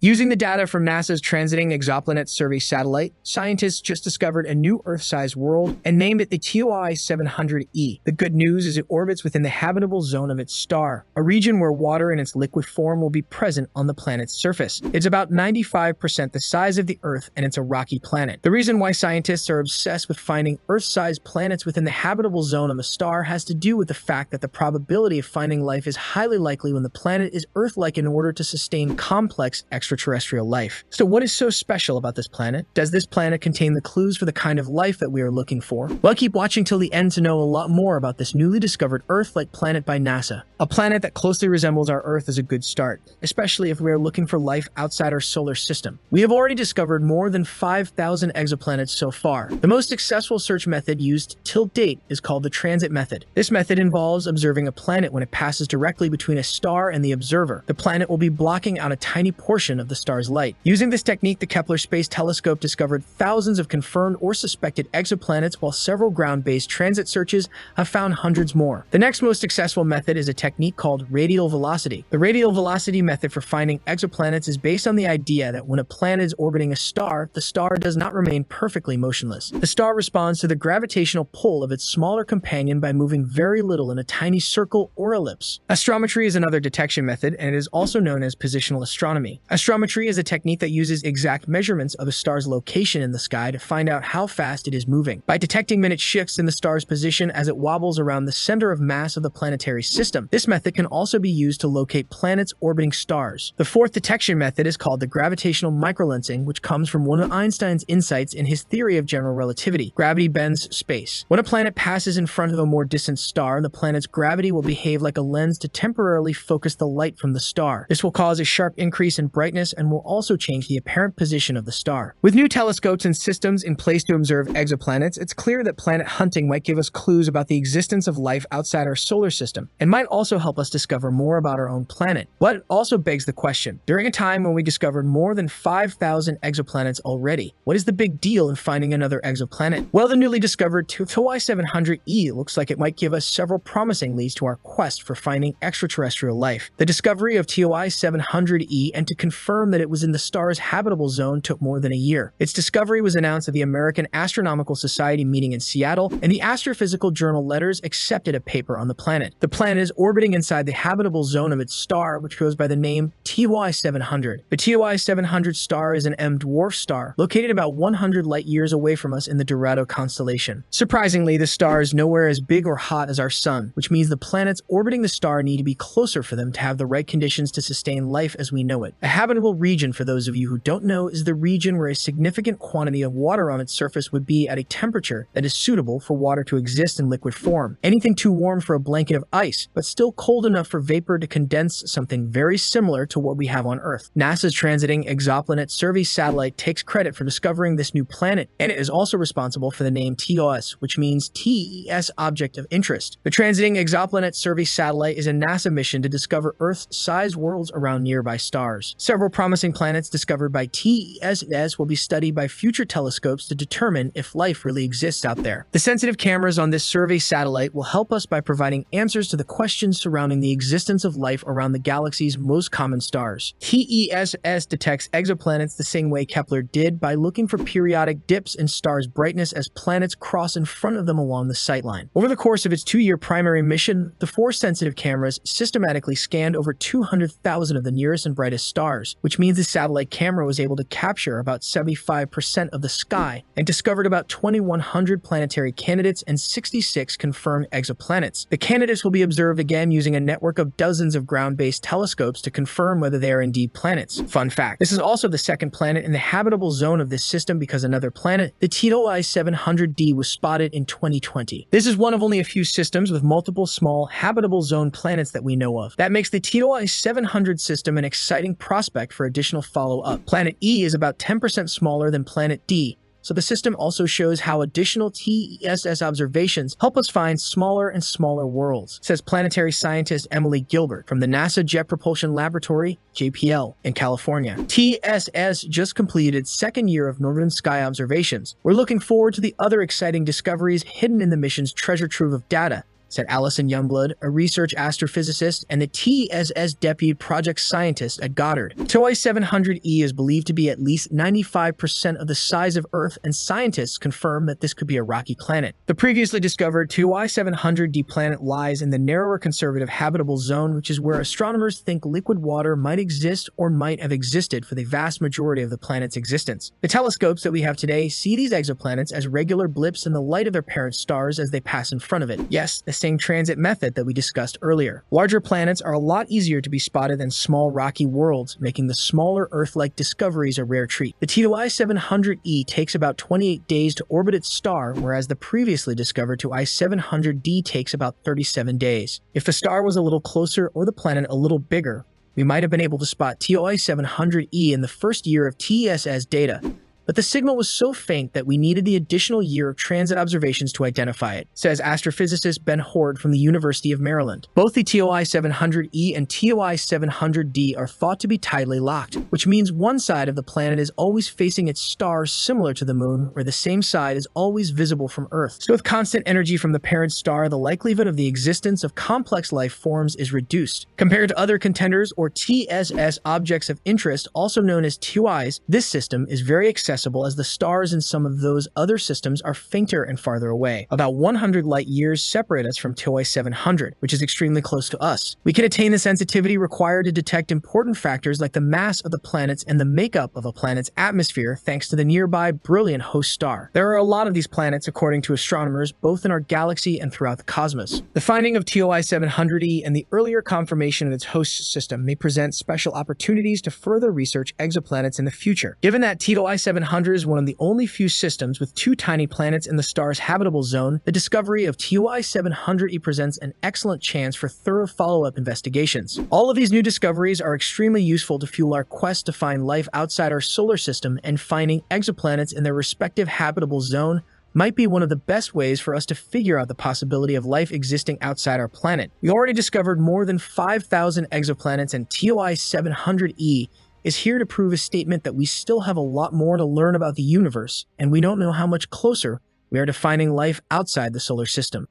Using the data from NASA's Transiting Exoplanet Survey satellite, scientists just discovered a new Earth-sized world and named it the TOI 700e. The good news is it orbits within the habitable zone of its star, a region where water in its liquid form will be present on the planet's surface. It's about 95% the size of the Earth, and it's a rocky planet. The reason why scientists are obsessed with finding Earth-sized planets within the habitable zone of a star has to do with the fact that the probability of finding life is highly likely when the planet is Earth-like in order to sustain complex extraterrestrial life. So what is so special about this planet? Does this planet contain the clues for the kind of life that we are looking for? Well, keep watching till the end to know a lot more about this newly discovered Earth-like planet by NASA. A planet that closely resembles our Earth is a good start, especially if we are looking for life outside our solar system. We have already discovered more than 5,000 exoplanets so far. The most successful search method used till date is called the transit method. This method involves observing a planet when it passes directly between a star and the observer. The planet will be blocking out a tiny portion of the star's light. Using this technique, the Kepler Space Telescope discovered thousands of confirmed or suspected exoplanets, while several ground-based transit searches have found hundreds more. The next most successful method is a technique called radial velocity. The radial velocity method for finding exoplanets is based on the idea that when a planet is orbiting a star, the star does not remain perfectly motionless. The star responds to the gravitational pull of its smaller companion by moving very little in a tiny circle or ellipse. Astrometry is another detection method, and it is also known as positional astronomy. Astrometry is a technique that uses exact measurements of a star's location in the sky to find out how fast it is moving. By detecting minute shifts in the star's position as it wobbles around the center of mass of the planetary system, this method can also be used to locate planets orbiting stars. The fourth detection method is called the gravitational microlensing, which comes from one of Einstein's insights in his theory of general relativity. Gravity bends space. When a planet passes in front of a more distant star, the planet's gravity will behave like a lens to temporarily focus the light from the star. This will cause a sharp increase in brightness and will also change the apparent position of the star. With new telescopes and systems in place to observe exoplanets, it's clear that planet hunting might give us clues about the existence of life outside our solar system, and might also help us discover more about our own planet. But it also begs the question, during a time when we discovered more than 5,000 exoplanets already, what is the big deal in finding another exoplanet? Well, the newly discovered TOI 700e looks like it might give us several promising leads to our quest for finding extraterrestrial life. The discovery of TOI 700e and to confirm that it was in the star's habitable zone took more than a year. Its discovery was announced at the American Astronomical Society meeting in Seattle, and the Astrophysical Journal Letters accepted a paper on the planet. The planet is orbiting inside the habitable zone of its star, which goes by the name TOI 700. The TOI 700 star is an M-dwarf star, located about 100 light-years away from us in the Dorado constellation. Surprisingly, the star is nowhere as big or hot as our sun, which means the planets orbiting the star need to be closer for them to have the right conditions to sustain life as we know it. A habitable region, for those of you who don't know, is the region where a significant quantity of water on its surface would be at a temperature that is suitable for water to exist in liquid form. Anything too warm for a blanket of ice, but still cold enough for vapor to condense, something very similar to what we have on Earth. NASA's Transiting Exoplanet Survey satellite takes credit for discovering this new planet, and it is also responsible for the name TOS, which means TES Object of Interest. The Transiting Exoplanet Survey satellite is a NASA mission to discover Earth-sized worlds around nearby stars. Several promising planets discovered by TES will be studied by future telescopes to determine if life really exists out there. The sensitive cameras on this survey satellite will help us by providing answers to the questions surrounding the existence of life around the galaxy's most common stars. TES detects exoplanets the same way Kepler did, by looking for periodic dips in stars' brightness as planets cross in front of them along the sightline. Over the course of its 2-year primary mission, the 4 sensitive cameras systematically scanned over 200,000 of the nearest and brightest stars, which means the satellite camera was able to capture about 75% of the sky and discovered about 2,100 planetary candidates and 66 confirmed exoplanets. The candidates will be observed again using a network of dozens of ground-based telescopes to confirm whether they are indeed planets. Fun fact, this is also the second planet in the habitable zone of this system, because another planet, the TOI 700d, was spotted in 2020. This is one of only a few systems with multiple small habitable zone planets that we know of. That makes the TOI 700 system an exciting prospect for additional follow-up. Planet E is about 10% smaller than Planet D, so the system also shows how additional TESS observations help us find smaller and smaller worlds, says planetary scientist Emily Gilbert from the NASA Jet Propulsion Laboratory, JPL, in California. TSS just completed its 2nd year of northern sky observations. We're looking forward to the other exciting discoveries hidden in the mission's treasure trove of data, said Alison Youngblood, a research astrophysicist and the TSS deputy project scientist at Goddard. TOI 700e is believed to be at least 95% of the size of Earth, and scientists confirm that this could be a rocky planet. The previously discovered TOI 700d planet lies in the narrower conservative habitable zone, which is where astronomers think liquid water might exist or might have existed for the vast majority of the planet's existence. The telescopes that we have today see these exoplanets as regular blips in the light of their parent stars as they pass in front of it. Yes, the same transit method that we discussed earlier. Larger planets are a lot easier to be spotted than small rocky worlds, making the smaller Earth-like discoveries a rare treat. The TOI 700e takes about 28 days to orbit its star, whereas the previously discovered TOI 700d takes about 37 days. If the star was a little closer or the planet a little bigger, we might have been able to spot TOI 700e in the first year of TSS data, but the signal was so faint that we needed the additional year of transit observations to identify it, says astrophysicist Ben Hord from the University of Maryland. Both the TOI 700e and TOI 700d are thought to be tidally locked, which means one side of the planet is always facing its star similar to the moon, where the same side is always visible from Earth. So with constant energy from the parent star, the likelihood of the existence of complex life forms is reduced. Compared to other contenders or TSS objects of interest, also known as TOIs, this system is very accessible as the stars in some of those other systems are fainter and farther away. About 100 light years separate us from TOI 700, which is extremely close to us. We can attain the sensitivity required to detect important factors like the mass of the planets and the makeup of a planet's atmosphere thanks to the nearby brilliant host star. There are a lot of these planets, according to astronomers, both in our galaxy and throughout the cosmos. The finding of TOI 700e and the earlier confirmation of its host system may present special opportunities to further research exoplanets in the future. Given that TOI 700 is one of the only few systems with two tiny planets in the star's habitable zone, the discovery of TOI 700e presents an excellent chance for thorough follow-up investigations. All of these new discoveries are extremely useful to fuel our quest to find life outside our solar system, and finding exoplanets in their respective habitable zone might be one of the best ways for us to figure out the possibility of life existing outside our planet. We already discovered more than 5,000 exoplanets, and TOI 700e is here to prove a statement that we still have a lot more to learn about the universe, and we don't know how much closer we are to finding life outside the solar system.